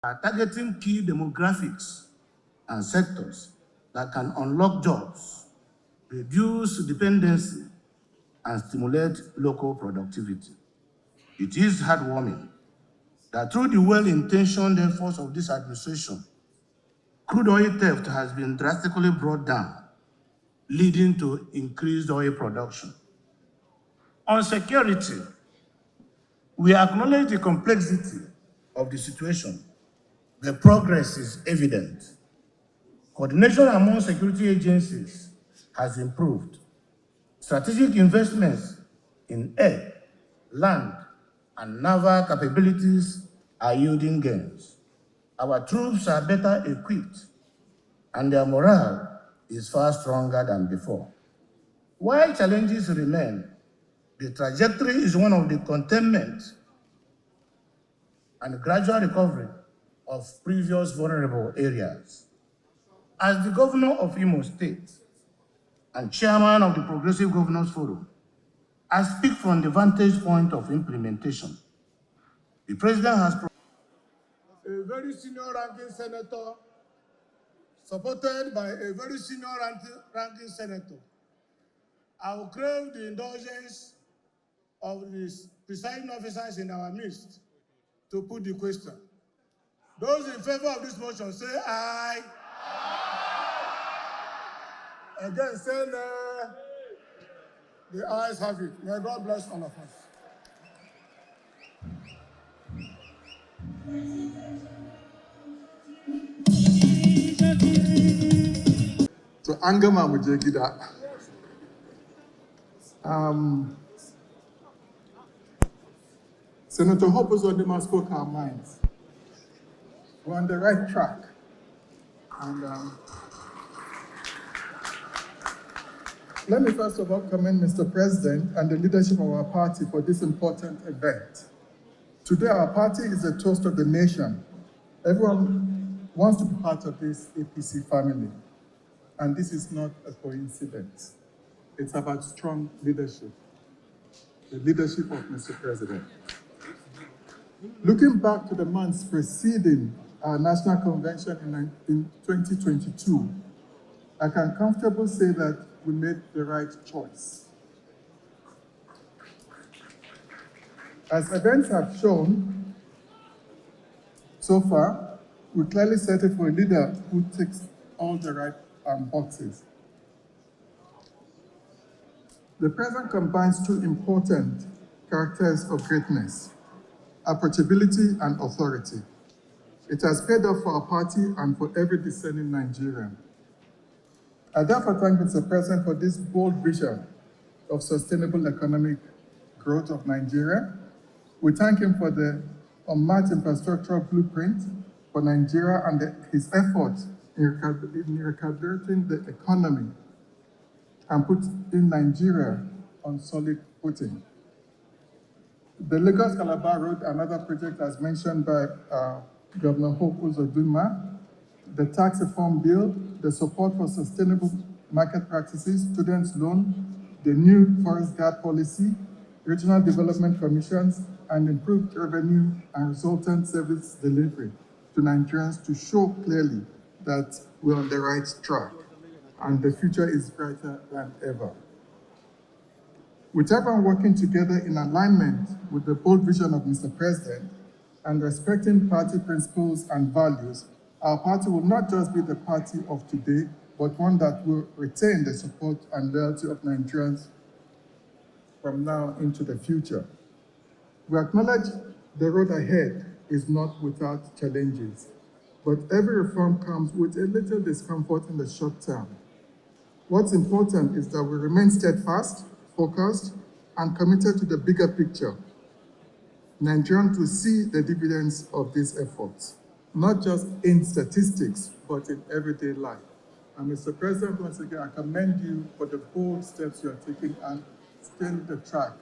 are targeting key demographics and sectors that can unlock jobs, reduce dependency, and stimulate local productivity. It is heartwarming that through the well-intentioned efforts of this administration, crude oil theft has been drastically brought down, leading to increased oil production. On security, we acknowledge the complexity of the situation. The progress is evident. Coordination among security agencies has improved. Strategic investments in air, land, and naval capabilities are yielding gains. Our troops are better equipped, and their morale is far stronger than before. While challenges remain, the trajectory is one of the containment and gradual recovery of previous vulnerable areas. As the governor of Imo State and chairman of the Progressive Governors Forum, I speak from the vantage point of implementation. The president has a very senior ranking senator, supported by a very senior ranking senator. I will crave the indulgence of the presiding officers in our midst to put the question. Those in favor of this motion say aye. Again, say nay. The ayes have it. May God bless all of us. So anger Mgbeke, Senator Hope Uzodimma spoke our minds. We're on the right track. And let me first of all commend Mr. President and the leadership of our party for this important event. Today, our party is a toast of the nation. Everyone wants to be part of this APC family. And this is not a coincidence. It's about strong leadership, the leadership of Mr. President. Looking back to the months preceding our national convention in 2022, I can comfortably say that we made the right choice. As events have shown so far, we clearly settled for a leader who ticks all the right boxes. The president combines two important characters of greatness: approachability and authority. It has paid off for our party and for every discerning Nigerian. I therefore thank Mr. President for this bold vision of sustainable economic growth of Nigeria. We thank him for the unmatched infrastructural blueprint for Nigeria and his efforts in recalibrating the economy and putting Nigeria on solid footing. The Lagos-Calabar Road, another project as mentioned by Governor Hope Uzodimma, the tax reform bill, the support for sustainable market practices, students' loan, the new forest guard policy, regional development commissions, and improved revenue and resultant service delivery to Nigerians to show clearly that we're on the right track and the future is brighter than ever. With everyone working together in alignment with the bold vision of Mr. President and respecting party principles and values, our party will not just be the party of today, but one that will retain the support and loyalty of Nigerians from now into the future. We acknowledge the road ahead is not without challenges, but every reform comes with a little discomfort in the short term. What's important is that we remain steadfast, focused, and committed to the bigger picture. Nigerians will see the dividends of these efforts, not just in statistics, but in everyday life. And Mr. President, once again, I commend you for the bold steps you are taking and staying the track